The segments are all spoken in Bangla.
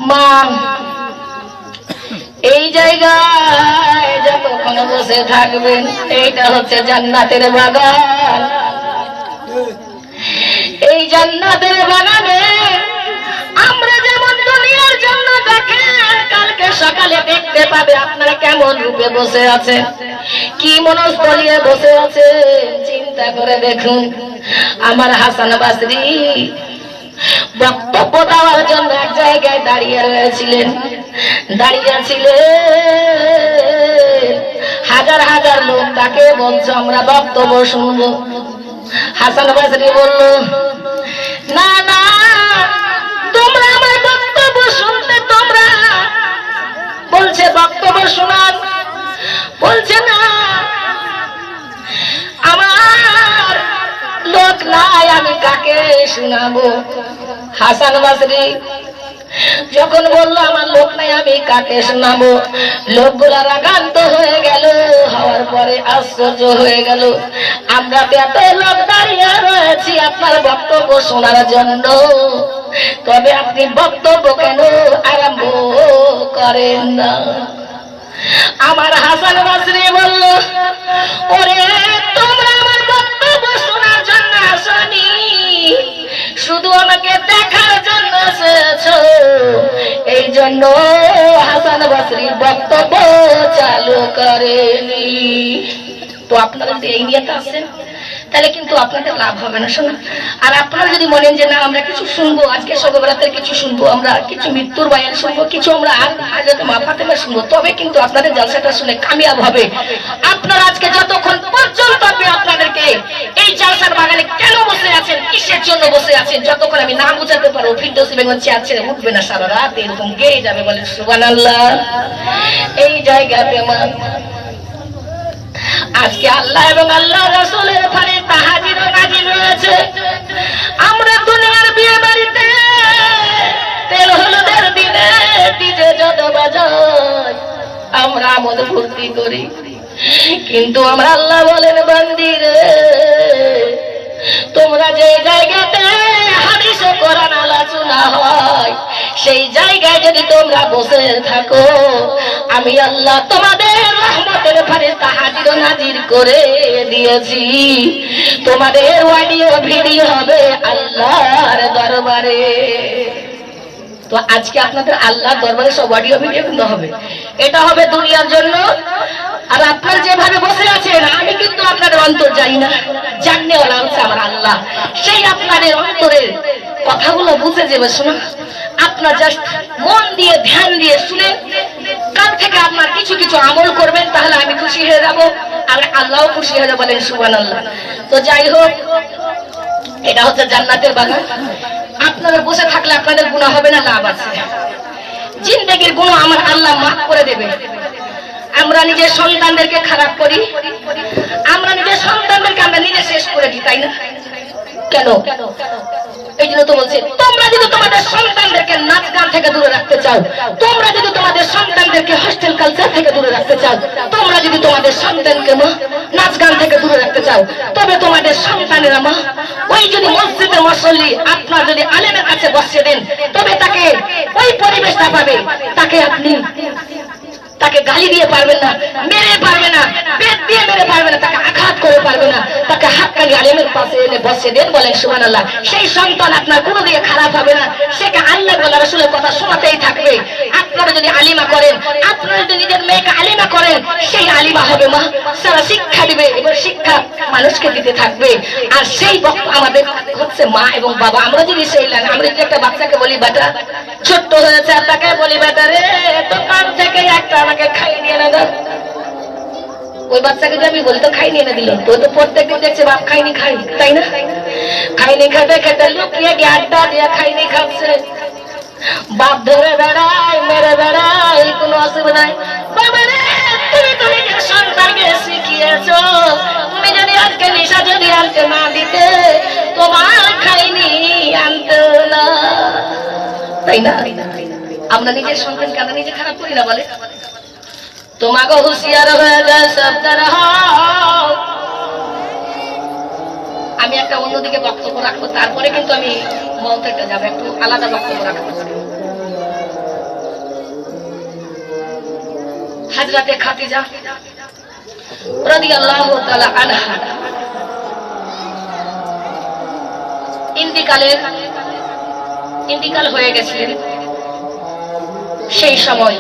মা এই জায়গায় যতক্ষণ বসে থাকবেন এইটা হচ্ছে জান্নাতের বাগান। এই জান্নাতের বাগানে আমরা যেমন দুনিয়ার জন্য দেখে কালকে সকালে দেখতে পাবে আপনারা কেমন রূপে বসে আছেন, কি মনস্থলিয়ে বসে আছে চিন্তা করে দেখুন। আমার হাসান বাসরি বক্তব্য দেওয়ার জন্য এক জায়গায় দাঁড়িয়ে রয়েছিলেন, হাজার হাজার লোক তাকে বলছে আমরা বক্তব্য শুনবো। হাসান বাসরি বলল না না, তোমরা আমার বক্তব্য শুনতে, তোমরা বলছে বক্তব্য শোনান, বলছে না আমার লোক নাই, আমি কাকে শোনাবো। হাসান বাসরি যখন বললো আমার লোক নাই আমি কাকে শোনাবো, লোকগুলা রাগান্ত হয়ে গেল। হওয়ার পরে আশ্চর্য হয়ে গেল, আমরা এত লোক দাঁড়িয়ে রয়েছি আপনার বক্তব্য শোনার জন্য, তবে আপনি বক্তব্য কেন আরম্ভ করেন না? আমার হাসান বাসরি বলল ওরে তোমরা আমার বক্তব্য শোনার জন্য আসনি, শুধু আমাকে দেখার জন্য এসেছো। এই জন্য হাসান বাসরি বক্তব্য চালু করেনি। তো আপনারা যদি এই নিয়ে আসেন তাহলে কিন্তু আপনাদের লাভ হবে না, শোনা। আর আপনারা যদি বলেন যে না আমরা কিছু শুনবো, আজকে সবে বেড়াতের কিছু শুনবো, আমরা কিছু মৃত্যুর বায়ান শুনবো, কিছু আমরা আর হাজরত মা ফাতেমা শুনবো, তবে কিন্তু আপনাদের জলসাটা শুনে কামিয়াব হবে। আপনারা আজকে যতক্ষণ পর্যন্ত আমি আপনাদেরকে এই জলসার বাগানে কেন বসে আছেন, কিসের জন্য বসে আছেন, যতক্ষণ আমি না বুঝাতে পারবো ফিরদৌসী বেগম চেয়ার ছেড়ে উঠবে না, সারা রাত এরকম গেয়ে যাবে। বলেন সুবহানাল্লাহ। এই জায়গাতে আজকে আল্লাহ এবং আল্লাহ রাসূলের ঘরে তাহাজ্জুদ নাযিল হয়েছে। আমরা দুনিয়ার বিয়ে বাড়িতে তেল হলুদের দিনে ডিজে যত বাজাই আমরা আমোদ ফুর্তি করি, কিন্তু আমরা আল্লাহ বলেন বান্দি রে তোমরা যে জায়গাতে হাদিস ও কোরআন আলোচনা হয় সেই জায়গায় যদি তোমরা বসে থাকো, আমি আল্লাহ তোমাদের রহমতের ফেরেশতা হাজির ও নাজির করে দিয়েছি। তোমাদের অডিও ভিডিও হবে আল্লাহর দরবারে। তো আজকে আপনাদের আল্লাহর দরবারে সব অডিও ভিডিও কিন্তু হবে, এটা হবে দুনিয়ার জন্য। আর আপনারা যেভাবে বসে আছেন আমি কিন্তু আপনাদের অন্তর জানি না, জাননেওয়ালা হচ্ছে আমার আল্লাহ। সেই আপনাদের অন্তরের কথাগুলো বুঝে যাবে, শোনা। আপনার জাস্ট মন দিয়ে ধ্যান দিয়ে শুনে কাল থেকে আপনার কিছু কিছু আমল করবেন, তাহলে আমি খুশি হয়ে যাব আর আল্লাহও খুশি হয়ে যাবে। বলেন সুবহানাল্লাহ। তো যাই হোক, এটা হচ্ছে জান্নাতের বাগান। আপনারা বসে থাকলে আপনাদের গুনাহ হবে না, লাভ আছে। জিন্দেগির গুনাহ আমার আল্লাহ মাফ করে দেবে। আমরা নিজের সন্তানদেরকে খারাপ করি, আমরা নিজের সন্তানদেরকে আমরা নিজে শেষ করে দিই, তাই না? কেন? এই জন্য তো বলছে তোমরা যদি তোমাদের সন্তানদেরকে নাচ গান থেকে দূরে রাখতে চাও, তোমরা যদি তোমাদের সন্তানদেরকে হোস্টেল কালচার থেকে দূরে রাখতে চাও, তোমরা যদি তোমাদের সন্তানকে নাচ গান থেকে দূরে রাখতে চাও, তবে তোমাদের সন্তানেরা ওই যদি মসজিদে মুসল্লি আপনার যদি আলেমের কাছে বসিয়ে দেন, তবে তাকে ওই পরিবেশটা পাবে। তাকে আপনি তাকে গালি দিয়ে পারবেন না, মেরে পারবে না, পেট দিয়ে মেরে পারবে না, তাকে আঘাত করে পারবে না, তাকে হাক্কানি আলেমের পাশে এনে বসিয়ে দেন। বলেন সুবহানাল্লাহ। সেই সন্তান আপনার কোনো দিকে খারাপ হবে না, সেকে আল্লাহ বলা রাসূলের কথা শোনাতেই থাকবে। আপনারা যদি আলিমা করেন, আপনারা যদি নিজের মেয়েকে আলিমা করেন, সেই আলিমা হবে মা, সারা শিক্ষা দিবে এবং শিক্ষা মানুষকে দিতে থাকবে। আর সেই বক্ত আমাদের হচ্ছে মা এবং বাবা। আমরা যদি সেই লাগে, আমরা যদি একটা বাচ্চাকে বলি বেটা ছোট্ট হয়েছে, আর তাকে বলি বেটা রে দোকান থেকে একটা আমাকে খাই নিয়ে না দাও, ওই বাচ্চাকে যদি আমি বলি তো খাই নিয়ে না দিল, তো তো প্রত্যেকদিন দেখছে বাপ খাইনি খাই, তাই না? খাইনি খেতে খেতে লুকিয়ে গিয়ে আড্ডা দিয়ে খাইনি খাচ্ছে, বাপ ধরে বেড়ায় মেরে বেড়ায়, কোনো অসুবিধা নাই। বাবা রে তুমি তো নিজের সন্তানকে শিখিয়েছো, তুমি যদি আজকে নেশা যদি আনতে না দিতে তোমার খাইনি আনতো না, তাই না? আমরা নিজের সন্তানকে আমরা নিজে খারাপ করি না। বলে তোমাকে হুঁশিয়ার হয়ে যায়, সাবধান হও। আমি একটা অন্যদিকে বক্তব্য রাখবো, তারপরে কিন্তু আমি মঞ্চে যাবো, একটু আলাদা বক্তব্য রাখবো। হযরতে খাদিজা রাদিয়াল্লাহু তাআলা আনহা ইন্তিকাল হয়ে গেছিলেন। সেই সময়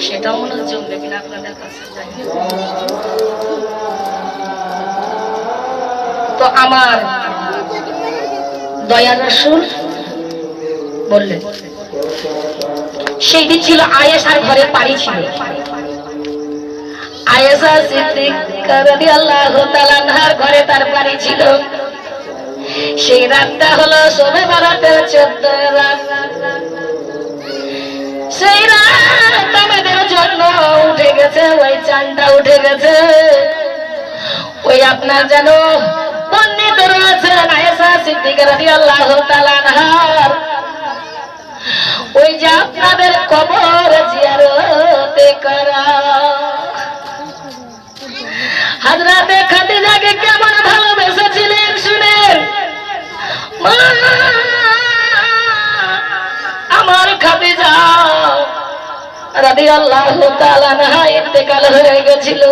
সেটা মনে জমবে কিনা আপনাদের কাছে জানি না। তো আমার দয়ার রাসূল বললেন, সেই দিন ছিল আয়েশার ঘরে পাড়ি ছিল। আয়েশা সিদ্দিকা রাদিয়াল্লাহু তাআলা আনহার ঘরে তার বাড়ি ছিল। সেই রাতটা হলো শবে বরাতের 14 রাত। সেই রাত আমাদের জন্য উঠে গেছে, ওই চাঁদটা উঠে গেছে। ওই আপনার যেন বর্ণিত রয়েছে আয়েশা সিদ্দিকা রাদিয়াল্লাহু তাআলা আনহার ওই যে আপনাদের কবর জিয়ারত করা। হযরতে খাদিজাকে কেমন ভালোবেসেছিলেন শুনেন। আমার খাদিজা রাদিয়াল্লাহু তাআলা আনহা ইন্তেকাল হয়ে গেছিল।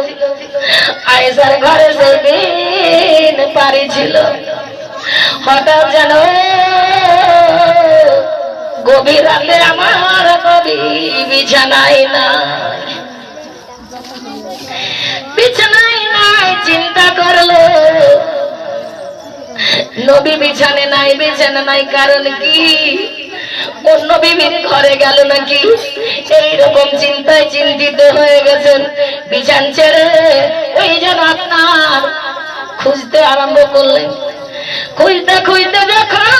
আয়েশার ঘরে সেদিন পাড়ি ছিল। হঠাৎ যেন গভীর রাতে আমার নবী বিছানায় নাই, চিন্তা করলো নবী বিছানে নাই, কারণ কি অন্য বিবির ঘরে গেল নাকি, এইরকম চিন্তায় চিন্তিত হয়ে গেছেন। বিছান ছেড়ে ওই যেন আপনার খুঁজতে আরম্ভ করলেন। খুঁজতে খুঁজতে যখন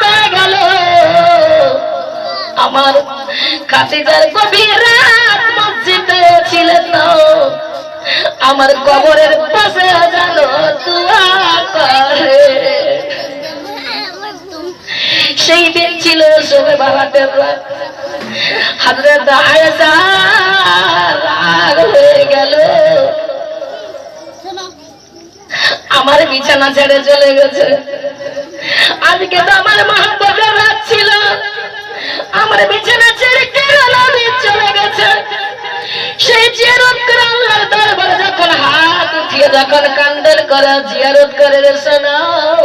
পেয়ে গেল আমার খাদিজার গভীর রাত মসজিদে ছিলেন না, আমার কবরের পাশে যেন দোয়া করে। সেই দিন ছিল শবে বরাতের রাত। হযরত আয়েশা রাগ হয়ে গেল, আমার বিছানা ছেড়ে চলে গেছে। আজকে তো আমার মহব্বতের রাত ছিল, আমার বিছানা ছেড়ে কেন চলে গেছে। সেই জিয়ারত করে আল্লাহর দরবারে যখন হাত উঠিয়ে যখন কান্দের করে জিয়ারত করে শোনাও,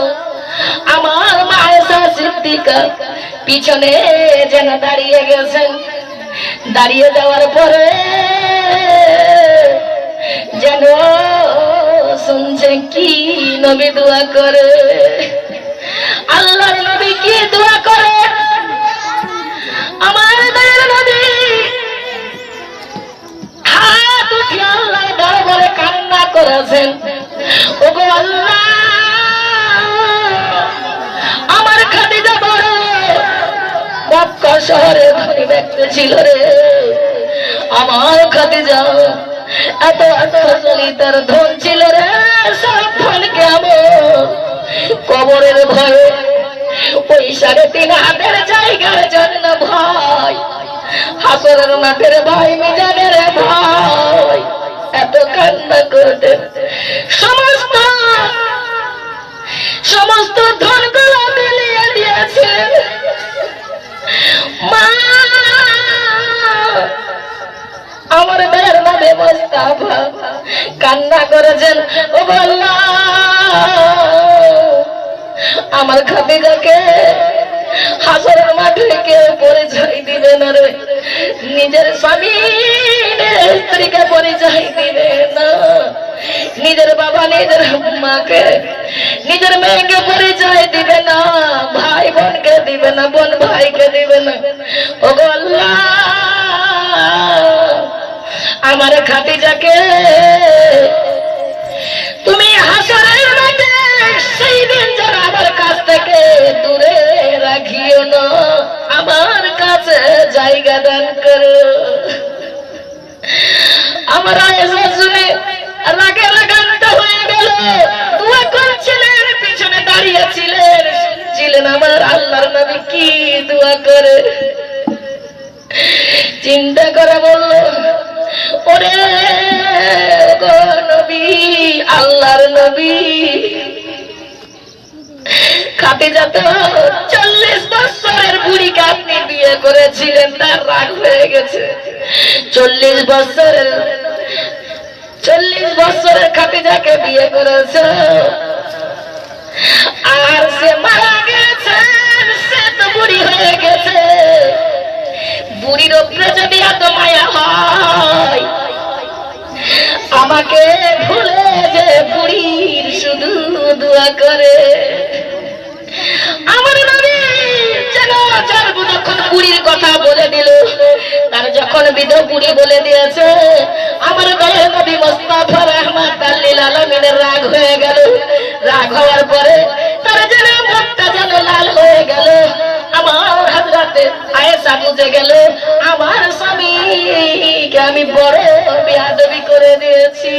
আমার মা আয়েশা সিদ্দিকা পিছনে যেন দাঁড়িয়ে গেছেন। দাঁড়িয়ে যাওয়ার পরে যেন শুনছে কি নবী দোয়া করে। আল্লাহর নবী কি দোয়া করে, আমার দয়ার নবী হাত উঠিয়ে আল্লাহর দরবারে কান্না করেছেন। ওগো আল্লাহ, আমার খাদিজা বড় মক্কা শহরে ধনী ব্যক্তি ছিল রে। আমার খাদিজা এত তার ধন ছিল রে, সব ধনকে আমার কবরের ভয়ে ওই 3.5 হাতের জায়গার জন্য ভাই, হাসরের মাঠের ভাই, মিজানের ভাই এত কান্না করতেন। সমস্ত ধনগুলো মিলিয়ে দিয়েছেন। মা আমার বের নামে মোস্তাফা কান্না করেছেন। ও আল্লাহ, আমার খাদিজাকে হাসরের মাঠে কেউ পরিচয় দিবে না রে, নিজের স্বামী স্ত্রীকে পরিচয় দিবে না, নিজের বাবা নিজের মাকে নিজের মেয়েকে পরিচয় দিবে না, ভাই বোনকে দিবে না, বোন ভাইকে দিবে না। ও আল্লাহ, আমার খাদিজাকে তুমি হাসরের মাঠে সেই দিন যারা আমার কাছ থেকে দূরে রাখিও না, আমার কাছে জায়গা দান করো। আমার আয়েশা শুনে রাগে রাগান্ত হয়ে গেল। দোয়া করছিলেন, পিছনে দাঁড়িয়েছিলেন, শুনছিলেন আমার আল্লাহর নবী কি দোয়া করে। চিন্তা করে বলল, ওরে গো নবী, আল্লাহর নবী, খাদিজা তো 40 বছরের বুড়িকে আপনি বিয়ে করেছিলেন তার রাগ হয়ে গেছে। 40 বছরের খাদিজাকে বিয়ে করেছে, আর সে মারা গেছে, সে তো বুড়ি হয়ে গেছে। বুড়ির উপরে যদি এত মায়া হয়, আমাকে ভুলে যে বুড়ির শুধু দোয়া করে। আমার নবী যেন যখন বুড়ির কথা বলে দিল, তার যখন বিধ বুড়ি বলে দিয়েছে, আমার দয়াল নবী মুস্তাফা রাহমাতাল লিল আলামিনের রাগ হয়ে গেল। রাগ হওয়ার পরে তার যেন মুখটা যেন লাল হয়ে গেল। আমার হযরতে আয়েশা বুঝে গেল, আমার স্বামীকে আমি বড় বেয়াদবি করে দিয়েছি,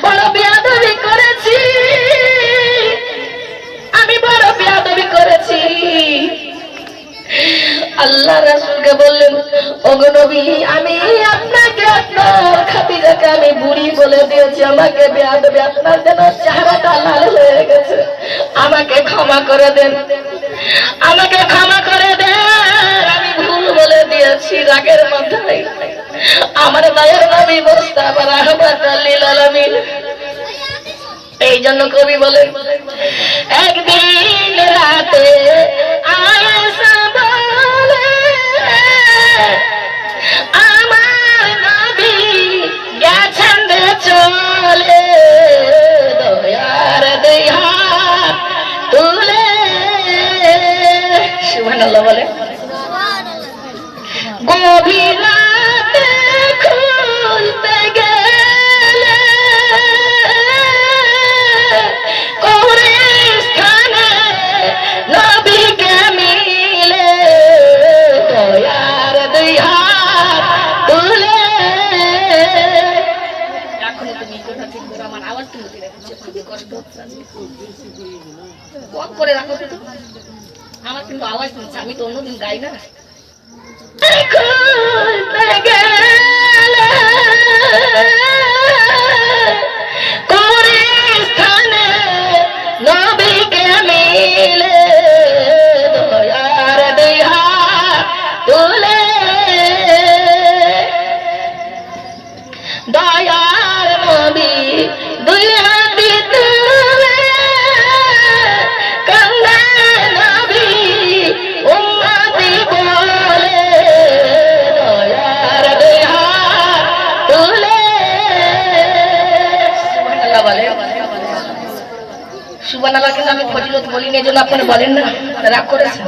বড় বেয়াদবি করেছি, আমি বড় বেয়াদবি করেছি। আল্লাহ রাসূলকে বললেন, ওগো নবী, আমি আপনাকে আপনার খাদিজাকে আমি বুড়ি বলে দিয়েছি, আমাকে বেয়াদবি, আপনার যেন চেহারাটা লাল হয়ে গেছে, আমাকে ক্ষমা করে দেন, আমাকে ক্ষমা করে দেন, আমি ভুল বলে দিয়েছি রাগের মাথায়। আমার দয়ার নবী মুস্তাফা রাহমাতাল লিল আলামিন। এই জন্য কবি বলেন, একদিন রাতে আয়েশা বলে, আমার নবী গেছেন রে চলে, দয়ার দুই হাত তুলে। সুবহানাল্লাহ বলে। গভীর রাতে খুলতে গেলে কোরে স্থানে নবীকে মিলে, দয়ার দুই হাত তুলে। এখনো তুমি কথা ঠিক করে, আমার আওয়াজ তুলতে রেখেছে, খুবই কষ্ট হচ্ছে, কম করে রাখো তো, আমার কিন্তু আওয়াজ তুলছে, আমি তো অন্যদিন গাই না। খুলতে গেলে কোরে স্থানে নবীকে মিলে, দয়ার দুই হাত তুলে, দয়ার নবী দুই হাত তুলে, কান্দে নবী উম্মতি বলে, দয়ার দুই হাত তুলে। সুবহানাল্লাহ বলে। সুবহানাল্লাহ কিন্তু আমি ফজিলত বলিনি, এজন্য আপনি বলেন না, রাগ করেছেন।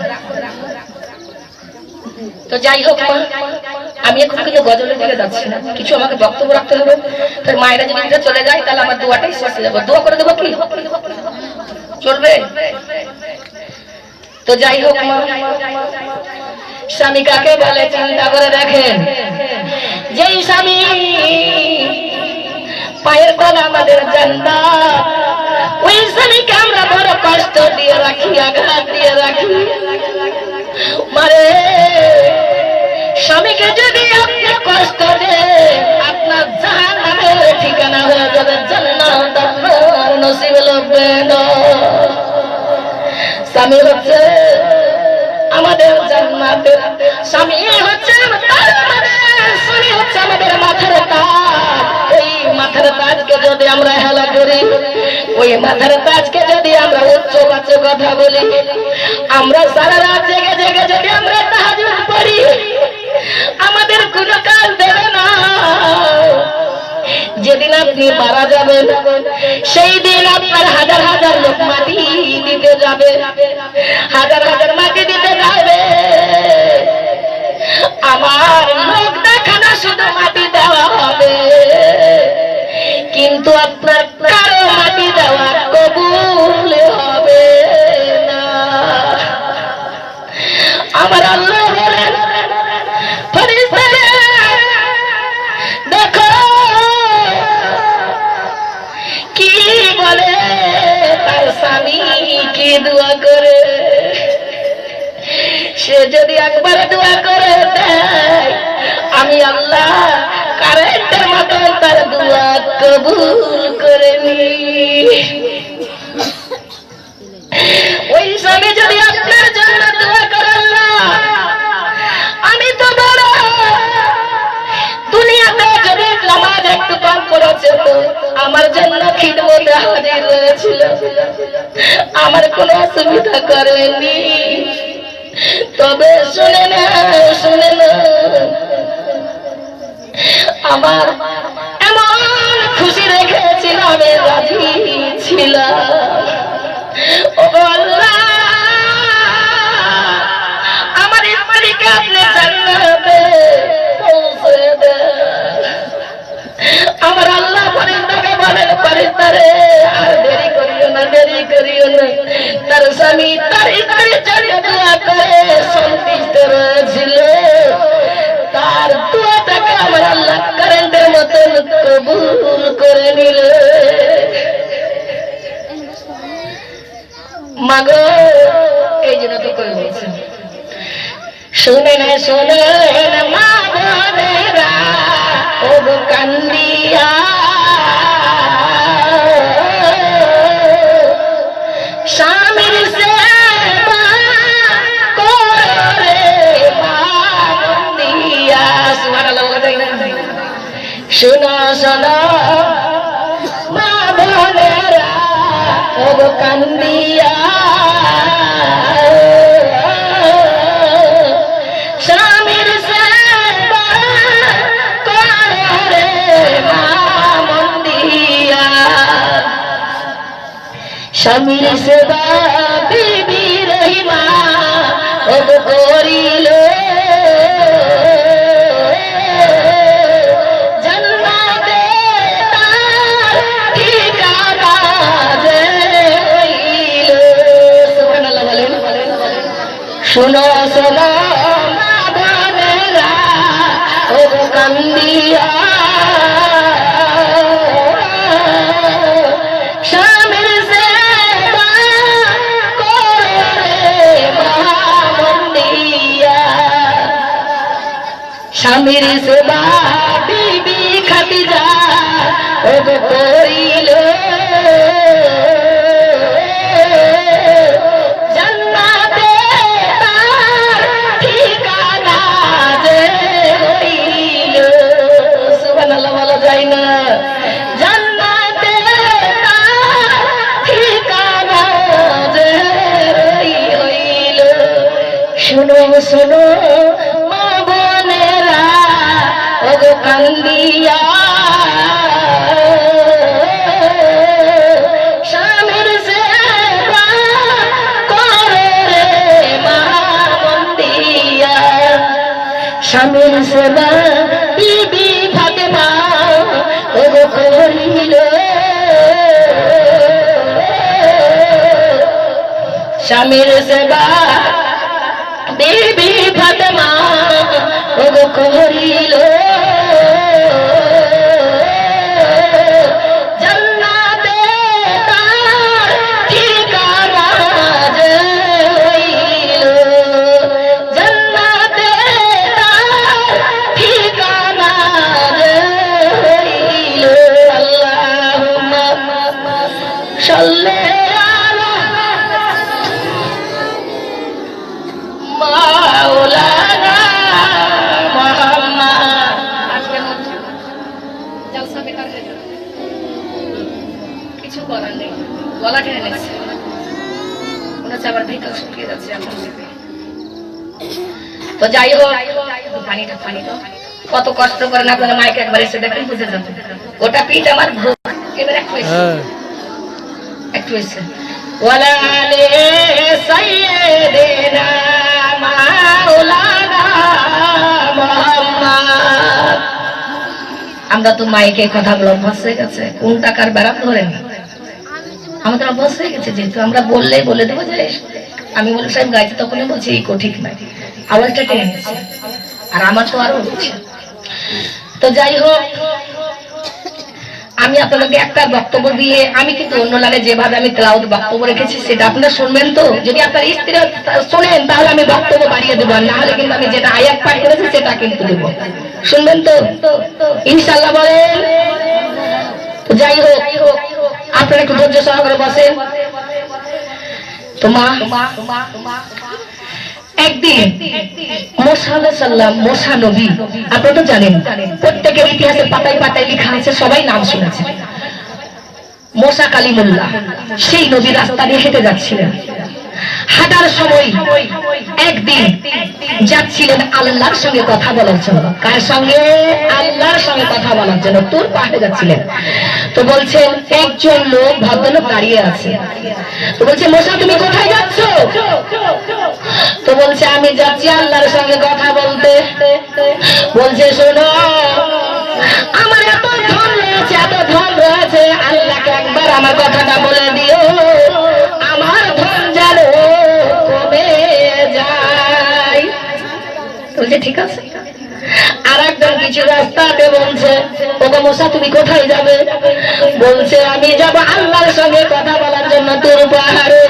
তো যাই হোক, আমি এখন কিন্তু গজলের দিকে যাচ্ছি না, কিছু আমাকে বক্তব্য রাখতে হবে। তার মায়েরা যদি এটা চলে যায়, তাহলে আমার দোয়াটাই শেষ হয়ে যাবে। দোয়া করে দেবো কি চলবে? তো যাই হোক, স্বামী কাকে বলে চিন্তা করে দেখেন। যেই স্বামী পায়ের তলা আমাদের জান্নাত, ওই স্বামীকে আমরা বড় কষ্ট দিয়ে রাখি, আঘাত দিয়ে রাখি। মারে, স্বামীকে যদি আপনি কষ্ট দেন, আপনার জাহান্নামের ঠিকানা হয়ে যাবে, জান্নাত আপনার নসিবে লাগবে না। স্বামী হচ্ছে আমাদের জান্নাতের, স্বামী হচ্ছে আমাদের মাথার তাজ। ওই মাথার তাজকে যদি আমরা হেলা করি, ওই মাথার তাজকে যদি আমরা উচ্চ বাচ্চ কথা বলি, আমরা সারা রাত জেগে জেগে যদি আমরা তাহাজ্জুদ পড়ি, আমাদের কোনো কাজ দেবে না। যেদিন আপনি মারা যাবেন, সেই দিন আপনার হাজার হাজার লোক মাটি দিতে যাবে, হাজার হাজার মাটি দিতে যাবে। আমার লোক দেখানো শুধু মাটি দেওয়া হবে, কিন্তু আপনার কারো মাটি দেওয়া কবুল হবে না। আমার আল্লাহ বলেন, ফেরেশতারা দেখো কি বলে, তার স্বামী কি দোয়া করে। সে যদি একবার দোয়া করে দেয়, আমি আল্লাহ কারেন্টের মতন তার দোয়া কবুল করে নি। ওই স্বামী যদি আপনার জন্য খিদমতে হাজির হয়েছিল, আমার কোনো অসুবিধা করেনি। তবে শুনে না, আমার এমন খুশি রেখেছিল, আমি রাজি ছিলাম। ও আল্লাহ, আমার স্ত্রীকে আপনি জান্নাতে পৌঁছে দেন। আমার আল্লাহ ফেরেশতাকে বলেন, ফেরেশতারে আর দেরি করিও না, তার স্বামী তার স্ত্রীর জন্য দোয়া করে সন্তুষ্ট রয়েছিল। তার দোয়াটাকে আমার আল্লাহ কারেন্টের মতন কবুল করে নিল। মাগো, এই জন্য তো করে বলছেন, শুনে না মা বোনেরা ও কান্দিয়া, স্বামীর সেবা করে মা দিয়া। সুবহানাল্লাহ বলা যায় না? শোনো মা বোনেরা ও কান্দিয়া, স্বামীর সেবা করে মা মন দিয়া। স্বামীর সেবা বিবি রহিমা ও করিল, জান্নাতে তার ঠিকানা যে হইল। সুবহানাল্লাহ বলেন। শুনো মা বোনেরা ও কান্দিয়া, স্বামীর সেবা করে মা মন দিয়া। স্বামীর সেবা বিবি খাদিজা ও করিল, জান্নাতে তার ঠিকানা যে হইল। সুবহানাল্লাহ বলা যায় না? জান্নাতে তার ঠিকানা যে হইল। শুনো মা বোনেরা ও কান্দিয়া, স্বামীর সেবা করে মা মন দিয়া। স্বামীর সেবা বিবি ফাতেমা ও করিল, স্বামীর সেবা বিবি ফাতেমা ও করিল, জান্নাতে তার ঠিকানা যে হইল। জান্নাতে তার ঠিকানা যে হইল। আল্লাহুম্মা সাল্লি মাওলানা মুহাম্মদ। আজকের মতো জলসা বেকার হয়ে যাবে, কিছু করার নেই। গলা টেনে নিচ্ছে, মনে হচ্ছে আবার ভিতর শুকিয়ে যাচ্ছে। তো যাই হোক, পানিটা কত কষ্ট করেন আপনারা, মাইক একবার এসে দেখেন, বুঝে যাবেন। ওটা পিঠ আমার ভোগ। এবার একটু এসে ওয়ালা আলে সাইয়্যিদিনা মাওলানা মুহাম্মদ। আমরা তো মাইকে কথাগুলো অভ্যাস হয়ে গেছে, কোন টাকার বেড়াম ধরেন আমাদের অভ্যাস হয়ে গেছে। যেহেতু আমরা বললেই বলে দেবো যে আমি বলি সাহেব গাইতে, তখনই বলছি এই ঠিক নাই, আওয়াজটা টেনে নিচ্ছে। আর আমার তো আরো হচ্ছে। তো যাই হোক, আমি আপনাদেরকে একটা বক্তব্য দিয়ে, আমি কিন্তু অন্য লালে যেভাবে আমি তেলাওয়াত বক্তব্য রেখেছি সেটা আপনারা শুনবেন। তো যদি আপনার স্ত্রী শোনেন তাহলে আমি বক্তব্য বাড়িয়ে দেবো, না হলে কিন্তু আমি যেটা আয়াত পাঠ করেছি সেটা কিন্তু দেবো। শুনবেন তো ইনশাআল্লাহ? বলেন। তো যাই হোক, আপনারা একটু ধৈর্য সহকারে বসেন। তো মা একদিন মুসা আলাইহিস সালাম, মুসা নবী, আপনারা তো জানেন, প্রত্যেকের ইতিহাসের পাতায় পাতায় লেখা আছে, সবাই নাম শুনেছে। মুসা কালিমুল্লাহ সেই নবীর রাস্তা দিয়ে হেঁটে যাচ্ছিলেন। হাঁটার সময় একদিন যাচ্ছিলেন আল্লাহর সঙ্গে কথা বলার জন্য। কার সঙ্গে? আল্লাহর সঙ্গে কথা বলার জন্য তোর পাহাড়ে যাচ্ছিলেন। তো বলছেন একজন লোক ভদ্রলোক দাঁড়িয়ে আছে। তো বলছে মুসা তুমি কোথায় যাচ্ছ? তো বলছে আমি যাচ্ছি আল্লাহর সঙ্গে কথা বলতে। বলছে শোনো, আমার এত ধন রয়েছে, এত ধন রয়েছে, আল্লাহকে একবার আমার কথাটা বলে দিও, আমার ধন যেন কমে যায়। বলছে ঠিক আছে। আর একজন কিছু রাস্তাতে বলছে ওগো মুসা তুমি কোথায় যাবে? বলছে আমি যাব আল্লাহর সঙ্গে কথা বলার জন্য তোর পাহাড়ে।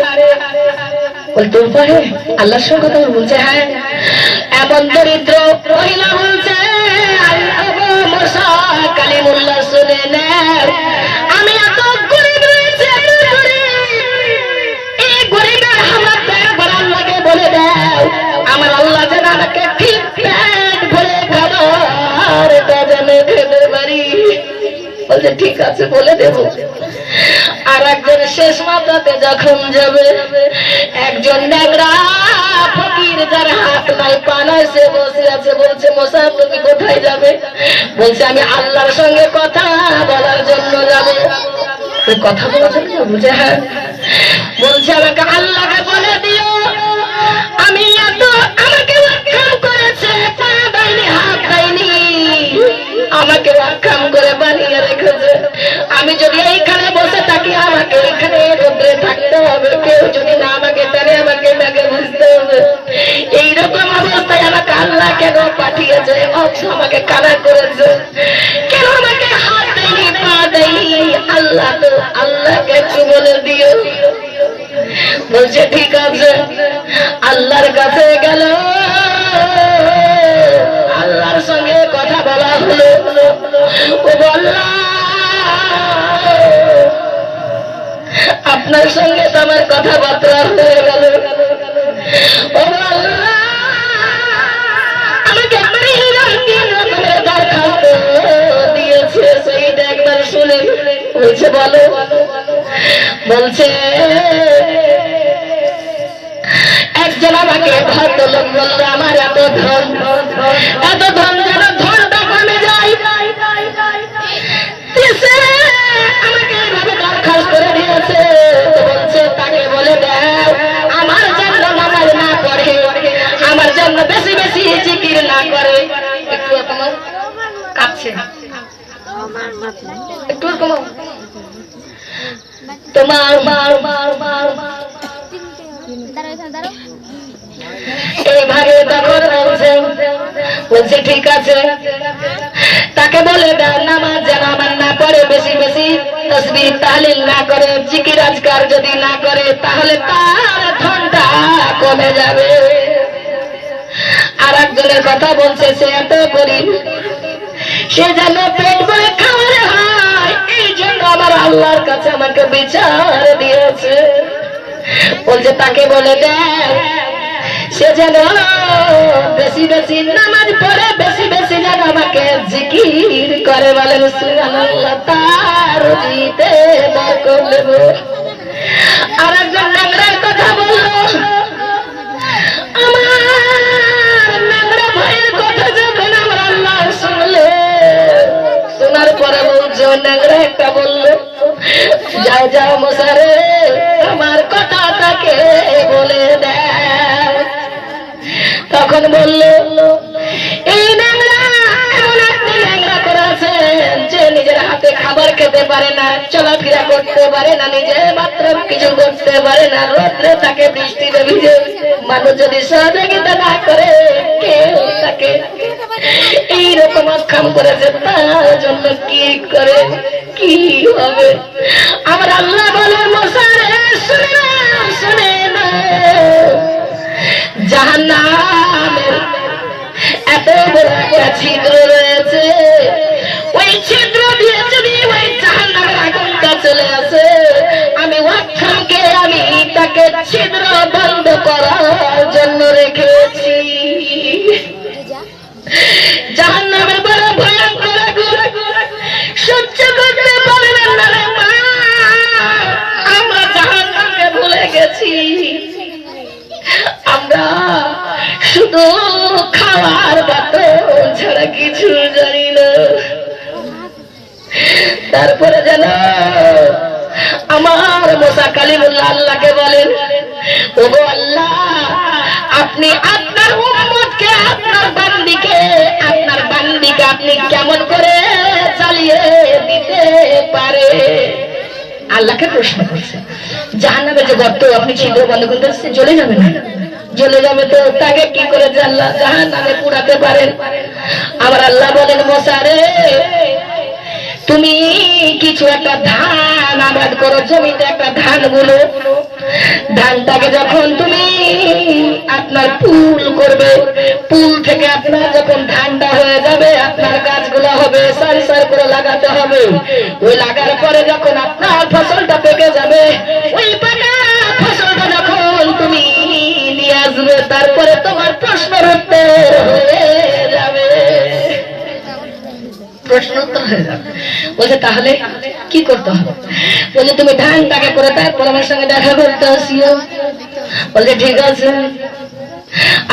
বল তোর পাহাড়ে আল্লাহর সঙ্গে কথা বলছে? হ্যাঁ। এমন দরিদ্র মহিলা বলছে মুসা কালিমুল্লাহ শুনে নেন, আমি এত গরিব রয়েছে, এত গরিব, এই গরিবের হালাত একবার আল্লাহকে বলে দাও, আমার আল্লাহ যেন আমাকে ঠিক পেট ভরে খাবার যেন খেতে পারি। বলছে ঠিক আছে বলে দেব। আর একজন শেষ মাত্রাতে যখন যাবে, একজন ন্যাংরা ফকির যার হাত নাই পা নাই সে বসে আছে। বলছে মুসা তুমি কোথায় যাবে? বলছে আমি আল্লাহর সঙ্গে কথা বলার জন্য যাব। কথা বলার জন্য? বলছে হ্যাঁ। বলছে আমাকে আল্লাহকে বলে দিও, আমি এত আমাকে রক্ষা করেছে, পা দেয়নি হাত দেয়নি, আমাকে রক্ষা করে বানিয়ে রেখেছে। আমি যদি এইখানে বসে থাকি আমাকে এইখানে রোদ্রে থাকতে হবে, কেউ যদি না আমাকে টানে আমাকে নাকে বুঝতে হবে। এইরকম অবস্থায় আমাকে আল্লাহ কেন পাঠিয়েছে? আমাকে কানা করেছে কেন? আমাকে হাত দেয়নি পা দেয়নি, আল্লাহ তো আল্লাহকে একটু বলে দিও। বলছে ঠিক আছে। আল্লাহর কাছে গেল, আল্লাহর সঙ্গে কথা বলা হলো। ও আল্লাহ আপনার সঙ্গে তো আমার কথাবার্তা হয়ে গেল। ও আল্লাহ আমাকে দরখাস্ত দিয়েছে, সেইটা একবার শুনে। বলছে বলো। বলছে একজন আমাকে ভদ্রলোক বললো আমার এত ধন, এত ধন যেন ধনটা কমে যায়, আমাকে এইভাবে দরখাস্ত করে দিয়েছে। বলছে তাকে বলে দাও আমার জন্য নামাজ না পড়ে, আমার জন্য বেশি বেশি জিকির না করে। একটু তোমার কাঁপছে, একটু তোমার এইভাবে তখন বলছে ঠিক আছে। তাকে বলে দেন নামাজ যেন আমার না পড়ে, বেশি বেশি তাসবিহ তাহলিল না করে, জিকির আজকার যদি না করে, তাহলে তার ধনটা কমে যাবে। আর একজনের কথা বলছে সে এত গরিব, সে যেন পেট ভরে খাওয়ারে হয়, এই জন্য আমার আল্লাহর কাছে আমাকে বিচার দিয়েছে। বলছে তাকে বলে দেন সে যেন বেশি বেশি নামাজ পড়ে, বেশি বেশি যেন আমাকে জিকির করে। বলেন সুবহানাল্লাহ, তার জিতে বরকত দেব। আর একজন ন্যাংরার কথা বলল, আমার ন্যাংরা ভাইয়ের কথা যখন আমার আল্লাহ শুনলে, শোনার পরে বলছে ন্যাংরা একটা বলল যাও যাও মশারে আমার কথা তাকে বলে দেয়। তখন বললো এই ন্যাংরা এমন একটি ন্যাংরা করেছে যে নিজের হাতে খাবার খেতে পারে না, চলাফেরা করতে পারে না, নিজে মাত্র কিছু করতে পারে না, রোদ্রে তাকে বৃষ্টিতে ভিজে, মানুষ যদি সহযোগিতা না করে কেউ তাকে এইরকম অক্ষম করেছে, তার জন্য কি করে কি হবে? আমার আল্লাহ বলে মশারে শুনে না, শুনে না, জাহান্নামের এত বড় একটা ছিদ্র রয়েছে, ওই ছিদ্র দিয়ে যদি ওই জাহান্নামের আগুনটা চলে আসে, আমি ওয়াক্ষামকে আমি তাকে ছিদ্র বন্ধ করার জন্য রেখেছি। জাহান্নামের বড় ভয়ঙ্কর আগুন সহ্য করতে পারবেন না রে মা। আমরা শুধু খাওয়ার বাতন ছাড়া কিছু জানি না। তারপরে যেন আমার মুসা কালিমুল্লাহ আল্লাহকে বলেন, ওগো আল্লাহ, আপনি আপনার উম্মতকে, আপনার বান্দিকে আপনি কেমন করে চালিয়ে দিতে পারে? আল্লাহকে প্রশ্ন করছে। জাহান্নামে যে গর্ত আপনি ছিদ্র বন্ধ করতে চলে যাবে না, জ্বলে যাবে, তো তাকে কি করে জাহান্নামে পুরাতে পারেন? আমার আল্লাহ বলেন, মুসা রে, তুমি কিছু একটা ধান আবাদ করো, জমিতে একটা ধান গুলো, ধানটাকে যখন তুমি আপনার পুল করবে, পুল থেকে আপনার যখন ধানটা হয়ে যাবে, আপনার গাছগুলো হবে, সারি সারি করে লাগাতে হবে। ওই লাগার পরে যখন আপনার ফসলটা পেকে যাবে, ওই পাকা ফসলটা যখন তুমি নিয়ে আসবে, তারপরে তোমার প্রশ্নের উত্তর হয়ে যাবে, প্রশ্ন উত্তর হয়ে যাবে। বলছে তাহলে কি করতে হবে? বলছে তুমি ধানটাকে করে তারপর আমার সঙ্গে দেখা করতে আসিও। বলছে ঠিক আছে।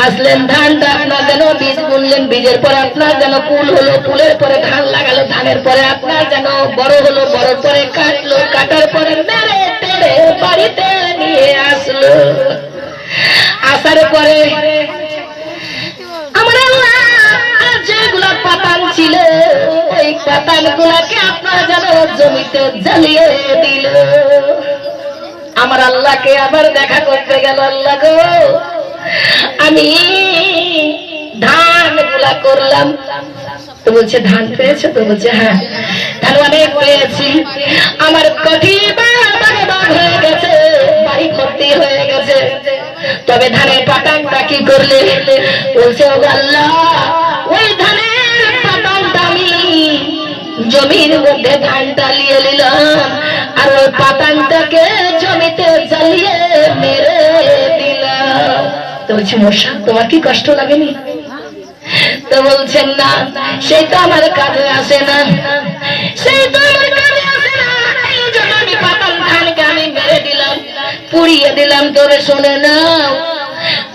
আসলেন, ধানটা আপনার যেন বীজ বুনলেন, বীজের পরে আপনার যেন ফুল হলো, ফুলের পরে ধান লাগালো, ধানের পরে আপনার যেন বড় হলো, বড় পরে কাটলো, কাটার পরে মেরে টেরে বাড়িতে নিয়ে আসলো। আসার পরে আমার আল্লাহ যেগুলা পাতান ছিল, ওই পাতান গুলাকে আপনার যেন জমিতে জ্বালিয়ে দিল। আমার আল্লাহকে আবার দেখা করতে গেল, আল্লাহ গো, আমি ধান গুলা করলাম। তো বলছে ধান পেয়েছো? তো বলছে হ্যাঁ, ধান অনেক পেয়েছি। আমার কঠি বাগ হয়ে গেছে, বাড়ি ভর্তি হয়ে গেছে, তবে ধানের পাতানটা কি করলে? বলছে ও আল্লাহ, ওই ধানের পাতানটা আমি জমির মধ্যে ধানটা নিয়ে নিলাম, আর ওই পাতানটাকে জমিতে জ্বালিয়ে মেরে দিলাম। তো বলছে মশা, তোমার কি কষ্ট লাগেনি? তো বলছেন না, সেই তো আমার কাজে আসে না, সেই তো আমার কাজে আসে না, এই জন্য আমি পাতান ধানকে আমি মেরে দিলাম, পুড়িয়ে দিলাম। তবে শোনে না,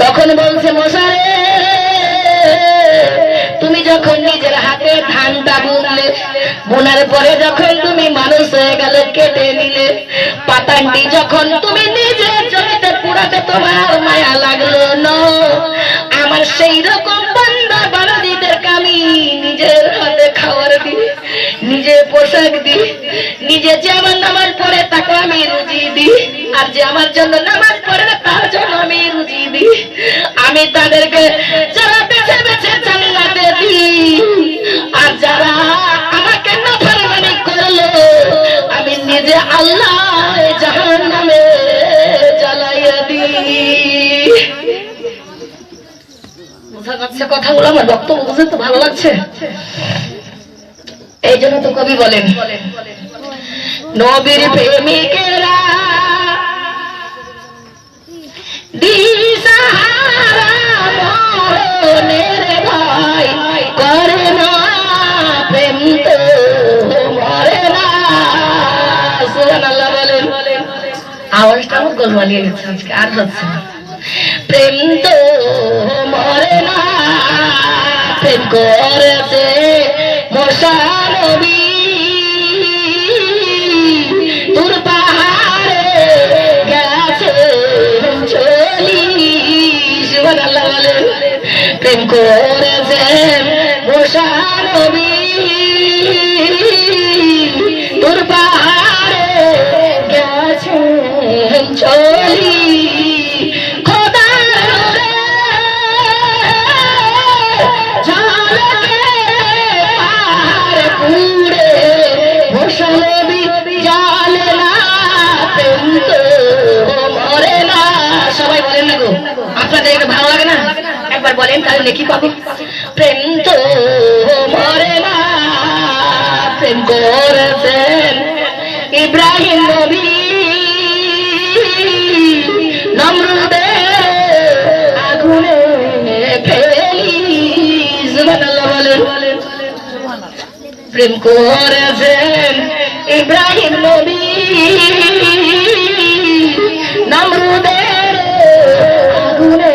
তখন বলছে মশারে, তুমি যখন নিজের হাতে ধানটা বুনলে, বোনার পরে যখন তুমি মানুষ হয়ে গেলে, কেটে নিলে, পাতানটি যখন তুমি নিজে জমিতে পুরাতে তোমার মায়া লাগলো না, আমার সেই রকম বান্দা বানাদিদেরকে আমি নিজের হাতে খাবার দিই, নিজে পোশাক দিই, নিজে যে আমার নামাজ পড়ে তাকে আমি রুজি দিই, আর যে আমার জন্য নামাজ পড়ে না তার জন্য আমি রুজি দিই। আমি তাদেরকে যারা বেছে বেছে জান্নাতে দিই, আর যারা আমাকে নাফরমানি করলো, আমি নিজে আল্লাহ জাহান্নামে জ্বালাইয়া দিই। বোঝা যাচ্ছে কথাগুলো? আমার বক্তব্য বুঝে তো ভালো লাগছে। এই জন্য তো কবি বলেন, নবীর প্রেমিকেরা দিশাহারা মরণের ভয় করে না, প্রেম তো মরে না। সুবহানাল্লাহ বলেন। আওয়াজটা আমার গোলমালিয়ে গেছে আজকে, আর হচ্ছে না। প্রেম তো মরে না, প্রেম করেছে মুসা নবী, তোর পাহাড়ে গেছে চলি। সুবহানাল্লাহ বলেন। প্রেম করেছেন মুসা নবী, তোর পাহাড়ে গেছে চলি। আপনাদের ভালো লাগে না? একবার বলেন, তাহলে নেকি পাবো। প্রেম তো মরে না, প্রেম করেছেন ইব্রাহিম নবী, নমরুদের আগুনে ফেলি। সুবহানাল্লাহ বলেন। প্রেম করেছেন ইব্রাহিম নবী, নমরুদের আগুনে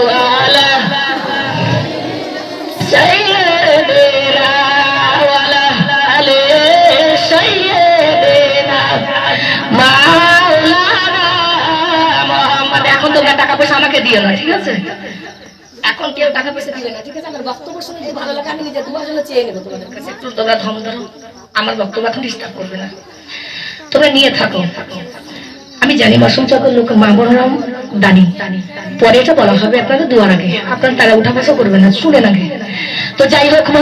वाला सैयदना वाला अले सैयदना মাওলানা মুহাম্মদ। এখন তোমরা টাকা পয়সা আমাকে দিও না, ঠিক আছে? এখন কেউ টাকা পয়সা দিবে না, ঠিক আছে? আমার বক্তব্য শুনে যদি ভালো লাগে আমি নিজে তোমার জন্য চেয়ে নেবো তোমাদের কাছে। একটু তোমরা ধম ধরো, আমার বক্তব্য এখন ডিস্টার্ব করবে না, তোমরা নিয়ে থাকো। আমি জানি মাসুম চকের লোক মা বোনরাম দানি, পরে এটা বলা হবে আপনাদের দুয়ার আগে, আপনারা তারা উঠা বসা করবেন না, শুনেন আগে। তো যাই হোক মা,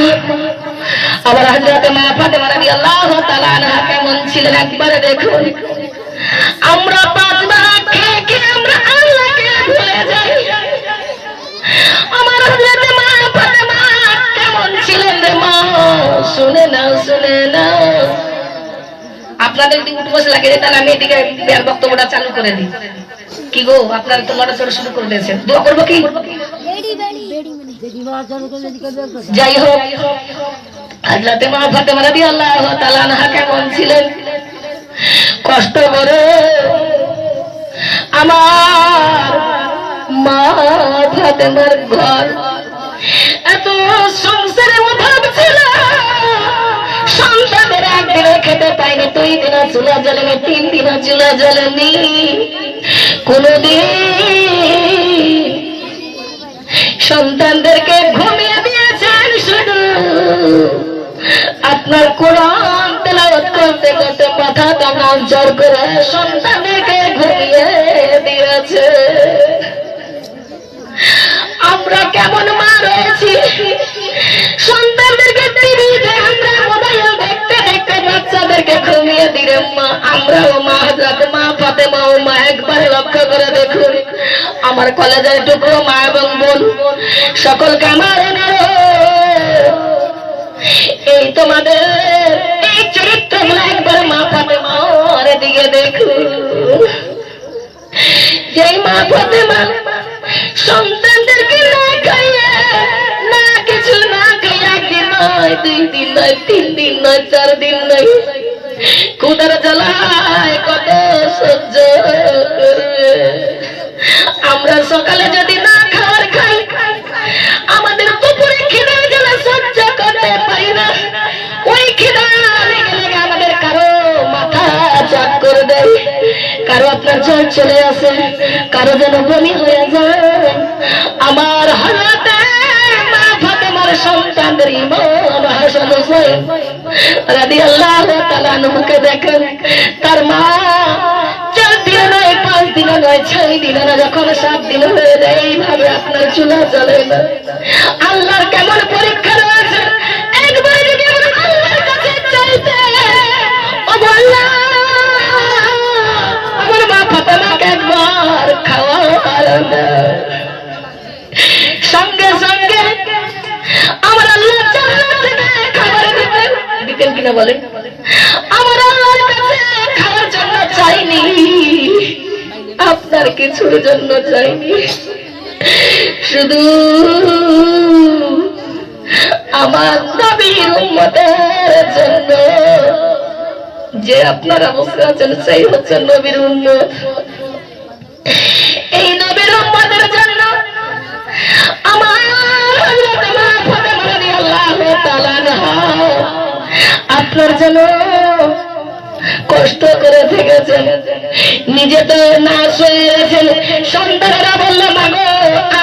আবার হযরত মা ফাতেমা রাদিয়াল্লাহু তাআলা আনহা কেমন ছিলেন একবারে দেখুন। আমরা পাঁচবার খেয়ে খেয়ে আমরা আল্লাহকে ভুলে যাই। আমার হযরত মা ফাতেমা কেমন ছিলেন রে মা, শুনে নাও শুনে নাও। আপনাদের যদি উঠে বসে লাগে তাহলে আমি এদিকে বিয়ার বক্তব্যটা চালু করে দিই। কি গো আপনারা তো লড়াচড়া শুরু করে দিয়েছেন, দোয়া করবো কি? যাই হোক, হযরত মা ফাতেমা রাদিয়াল্লাহু তাআলা আনহা কেমন ছিলেন, কষ্ট করে আমার মা ফাতেমার ঘর এত সংসারে অভাব ছিল, সন্তানের একদিনও খেতে পাইনি, 2 দিনও চুলা জ্বলেনি, 3 দিনও চুলা জ্বলেনি, কোনদিন সন্তানদেরকে ঘুমিয়ে দিয়েছেন শুধু আপনার কোরআন তেলাওয়াত করতে করতে মাথাটা নজর করে সন্তানদেরকে ঘুমিয়ে দিয়েছে। আমরা কেমন মা রয়েছি, সন্তানদেরকে টিভিতে আমরা মোবাইল দেখতে দেখতে বাচ্চাদেরকে ঘুমিয়ে দিলে মা, আমরাও মা হযরত মা ফাতেমা ও মা একবার লক্ষ্য করে দেখুন। আমার কলেজের টুকরো মা এবং বোন সকলকে আমার এই তোমাদের এই চরিত্রগুলো একবার মা ফাতেমার দিকে দেখুন। যেই মা ফাতেমা সন্তানদেরকে না খাইয়ে না কিছু না খাইয়ে 1 দিন নয় 2 দিন নয় 3 দিন নয় 4 দিন নয় ক্ষুধার জ্বালায় কত সহ্য করবে। আমরা সকালে যদি না খাবার খাই, আমাদের দুপুরে খিদার জ্বালা সহ্য করতে পারি না, ওই খিদা লেগে লেগে আমাদের কারো মাথা চাপ করে দেয়, কারো আপনার জ্বর চলে আসে, কারো যেন বমি হয়ে যায়। আমার হযরত মা ফাতেমার সন্তানদের ইমাম হাসান হুসাইন রাদিয়াল্লাহু তাআলা আনহুকে দেখেন, তার মা 4 দিন নয় 5 দিন নয় 6 দিন না, যখন 7 দিন হয়ে যায় এইভাবে আপনার চুলা জ্বলে না। আল্লাহর কেমন পরীক্ষা রয়েছে, একবার যদি আমরা আল্লাহর কাছে চাইতে, ও আল্লাহ আমার মা ফাতেমাকে একবার খাওয়ার সঙ্গে সঙ্গে আমার আল্লাহ জান্নাত থেকে খাবার দিতেন কিনা বলেন? আমার আল্লাহর কাছে খাওয়ার জন্য চাইনি, আপনার কিছুর জন্য চাইনি, শুধু আমার নবীর উম্মতের জন্য। যে আপনারা বসে আছেন সেই হচ্ছে নবীর উম্মত। এই নবীর উম্মতের জন্য আমার হযরত মা ফাতেমা রাদিয়াল্লাহু তাআলা আনহা আপনার জন্য কষ্ট করে থেকেছেন, নিজে তো না শুয়েছেন, সন্তানেরা বললো মাগো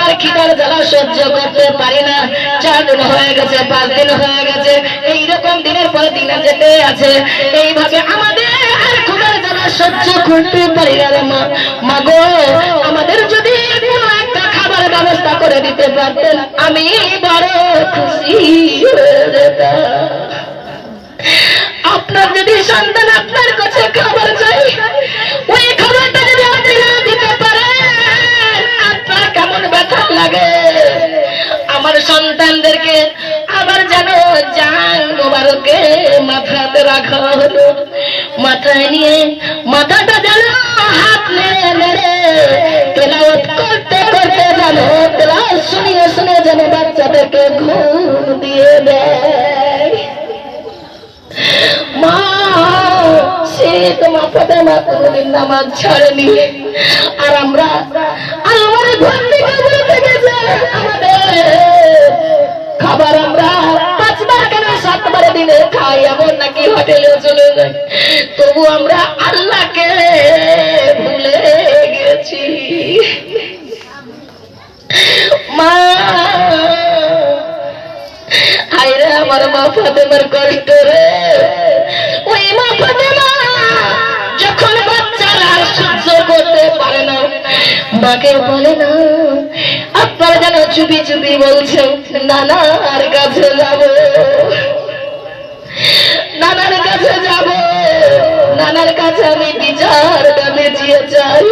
আর খিদার জ্বালা সহ্য করতে পারি না, 4 দিন হয়ে গেছে 5 দিন হয়ে গেছে, এইরকম দিনের পর দিন যেতে আছে, এইভাবে আমাদের আর খিদার জ্বালা সহ্য করতে পারি না রে মা। মাগো আমাদের যদি কোনো একটা খাবার ব্যবস্থা করে দিতে পারতেন আমি বড় খুশি হয়ে যেতাম। আপনার যদি সন্তান আপনার কাছে খাবার চাই, ওই খাবারটা যদি আপনি না দিতে পারেন আপনার কেমন ব্যথা লাগে। আমার সন্তানদেরকে আবার যেন জান মোবারকে মাথাতে রাখা হলো, মাথায় নিয়ে মাথাটা যেন হাত নেড়ে তেলাওয়াত করতে করতে যেন তেলাওয়াত শুনিয়ে শুনে যেন বাচ্চাদেরকে ঘুম দিয়ে দেয়। মা সে তোমার ফাতেমা কোনদিন নামাজ ছাড়েনি, আর আমরা আল্লাহর ঘর থেকে আমাদের খাবার আমরা 5 বার কেন 7 বার দিনে খাই, এমন নাকি হোটেলে চলে যাই, তবু আমরা আল্লাহকে ভুলে গেছি। মা হায়রে আমার মা ফাতেমার কষ্ট রে, ওই মা ফাতেমা যখন বাচ্চারা আর সহ্য করতে পারে না, মাকে বলে না আপনারা যেন চুপি চুপি বলছেন নানার কাছে যাব, নানার কাছে যাব, নানার কাছে আমি বিচারটা বেঁচিয়ে চাই।